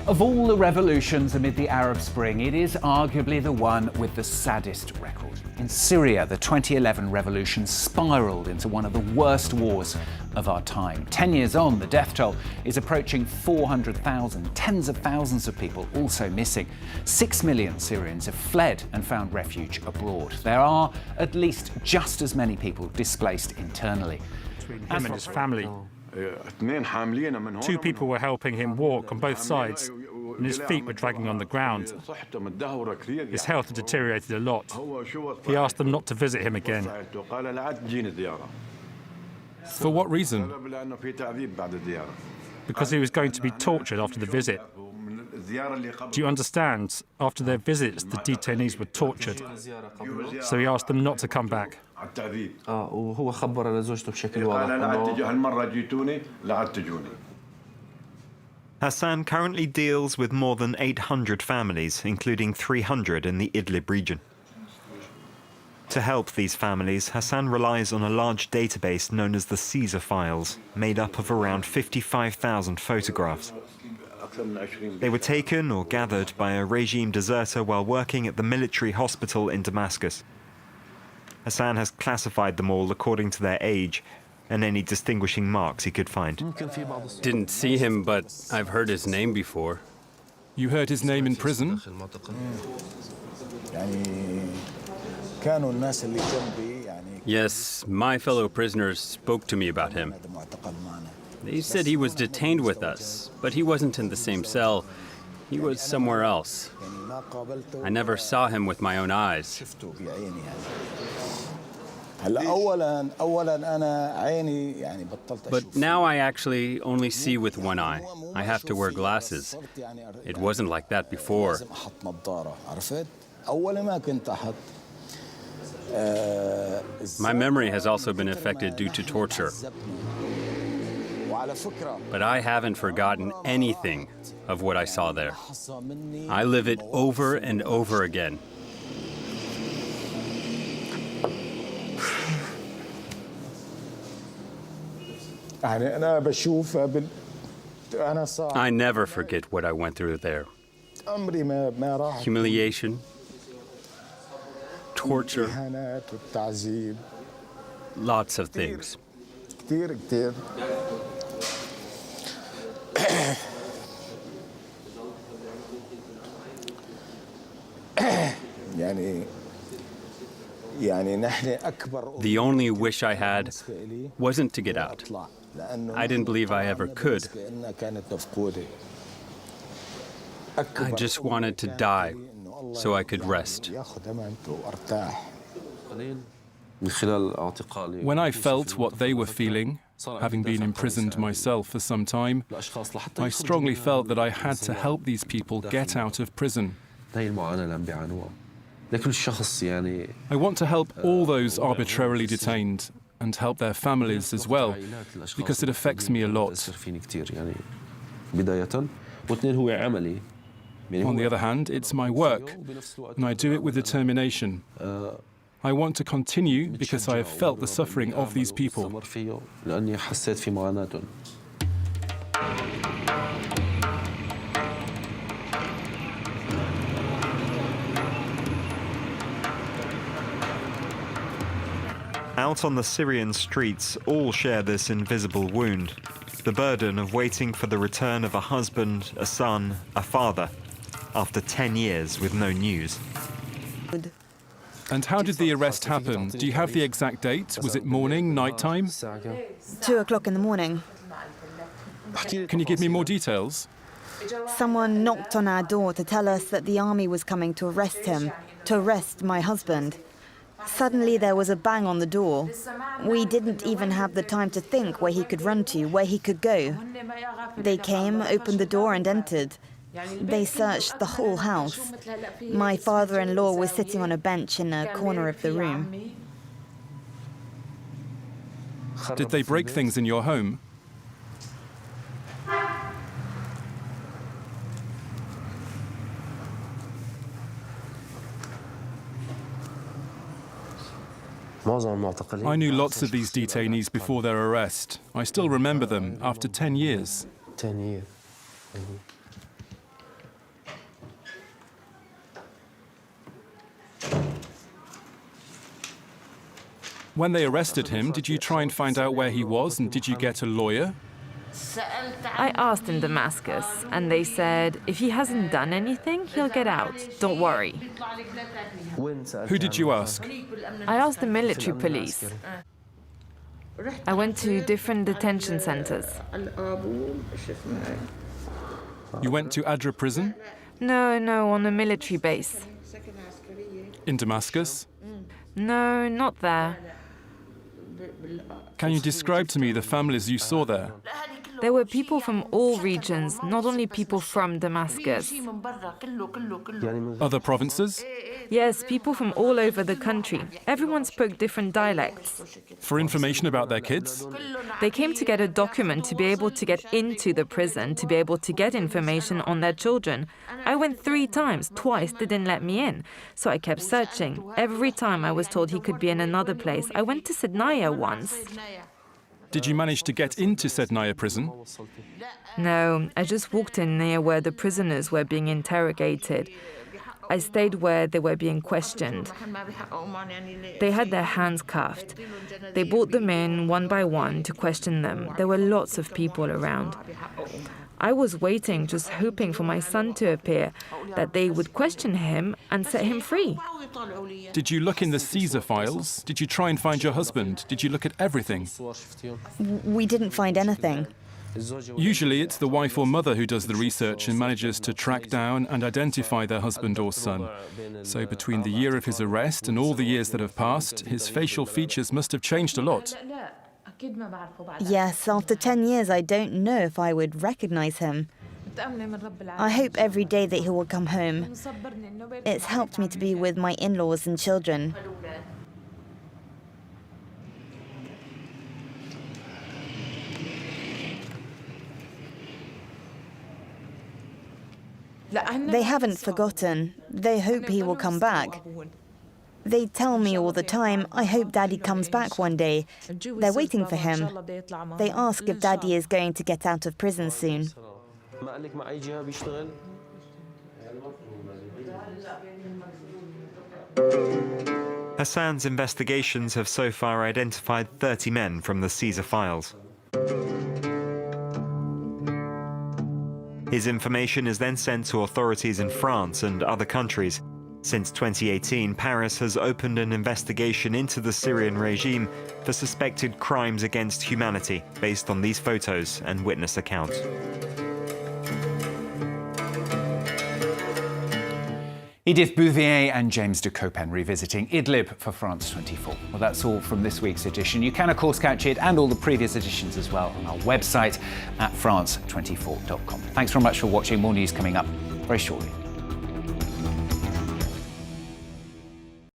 Of all the revolutions amid the Arab Spring, it is arguably the one with the saddest record. In Syria, the 2011 revolution spiraled into one of the worst wars of our time. 10 years on, the death toll is approaching 400,000, tens of thousands of people also missing. 6 million Syrians have fled and found refuge abroad. There are at least just as many people displaced internally. Between him and his family, 2 people were helping him walk on both sides, and his feet were dragging on the ground. His health had deteriorated a lot. He asked them not to visit him again. For what reason? Because he was going to be tortured after the visit. Do you understand? After their visits, the detainees were tortured. So he asked them not to come back. Hassan currently deals with more than 800 families, including 300 in the Idlib region. To help these families, Hassan relies on a large database known as the Caesar files, made up of around 55,000 photographs. They were taken or gathered by a regime deserter while working at the military hospital in Damascus. Hassan has classified them all according to their age and any distinguishing marks he could find. Didn't see him, but I've heard his name before. You heard his name in prison? Yes, my fellow prisoners spoke to me about him. They said he was detained with us, but he wasn't in the same cell. He was somewhere else. I never saw him with my own eyes. But now I actually only see with one eye. I have to wear glasses. It wasn't like that before. My memory has also been affected due to torture. But I haven't forgotten anything of what I saw there. I live it over and over again. I never forget what I went through there. Humiliation, torture, lots of things. The only wish I had wasn't to get out. I didn't believe I ever could. I just wanted to die so I could rest. When I felt what they were feeling, having been imprisoned myself for some time, I strongly felt that I had to help these people get out of prison. I want to help all those arbitrarily detained and help their families as well, because it affects me a lot. On the other hand, it's my work, and I do it with determination. I want to continue because I have felt the suffering of these people. Out on the Syrian streets, all share this invisible wound, the burden of waiting for the return of a husband, a son, a father, after 10 years with no news. And how did the arrest happen? Do you have the exact date? Was it morning, nighttime? 2 o'clock in the morning. Can you give me more details? Someone knocked on our door to tell us that the army was coming to arrest him, to arrest my husband. Suddenly there was a bang on the door. We didn't even have the time to think where he could run to, where he could go. They came, opened the door and entered. They searched the whole house. My father-in-law was sitting on a bench in a corner of the room. Did they break things in your home? I knew lots of these detainees before their arrest. I still remember them after 10 years. 10 years. When they arrested him, did you try and find out where he was, and did you get a lawyer? I asked in Damascus, and they said, if he hasn't done anything, he'll get out. Don't worry. Who did you ask? I asked the military police. I went to different detention centers. You went to Adra prison No, on a military base. in Damascus. No, not there. Can you describe to me the families you saw there? There were people from all regions, not only people from Damascus. Other provinces? Yes, people from all over the country. Everyone spoke different dialects. For information about their kids? They came to get a document to be able to get into the prison, to be able to get information on their children. I went 3 times. Twice they didn't let me in. So I kept searching. Every time I was told he could be in another place. I went to Sednaya once. Did you manage to get into Sednaya prison? No, I just walked in near where the prisoners were being interrogated. I stayed where they were being questioned. They had their hands cuffed. They brought them in one by one to question them. There were lots of people around. I was waiting, just hoping for my son to appear, that they would question him and set him free. Did you look in the Caesar files? Did you try and find your husband? Did you look at everything? We didn't find anything. Usually it's the wife or mother who does the research and manages to track down and identify their husband or son. So between the year of his arrest and all the years that have passed, his facial features must have changed a lot. Yes, after 10 years, I don't know if I would recognize him. I hope every day that he will come home. It's helped me to be with my in-laws and children. They haven't forgotten. They hope he will come back. They tell me all the time, I hope Daddy comes back one day. They're waiting for him. They ask if Daddy is going to get out of prison soon. Hassan's investigations have so far identified 30 men from the Caesar files. His information is then sent to authorities in France and other countries. Since 2018, Paris has opened an investigation into the Syrian regime for suspected crimes against humanity based on these photos and witness accounts. Edith Bouvier and James de Copen revisiting Idlib for France 24. Well, that's all from this week's edition. You can, of course, catch it and all the previous editions as well on our website at france24.com. Thanks very much for watching. More news coming up very shortly.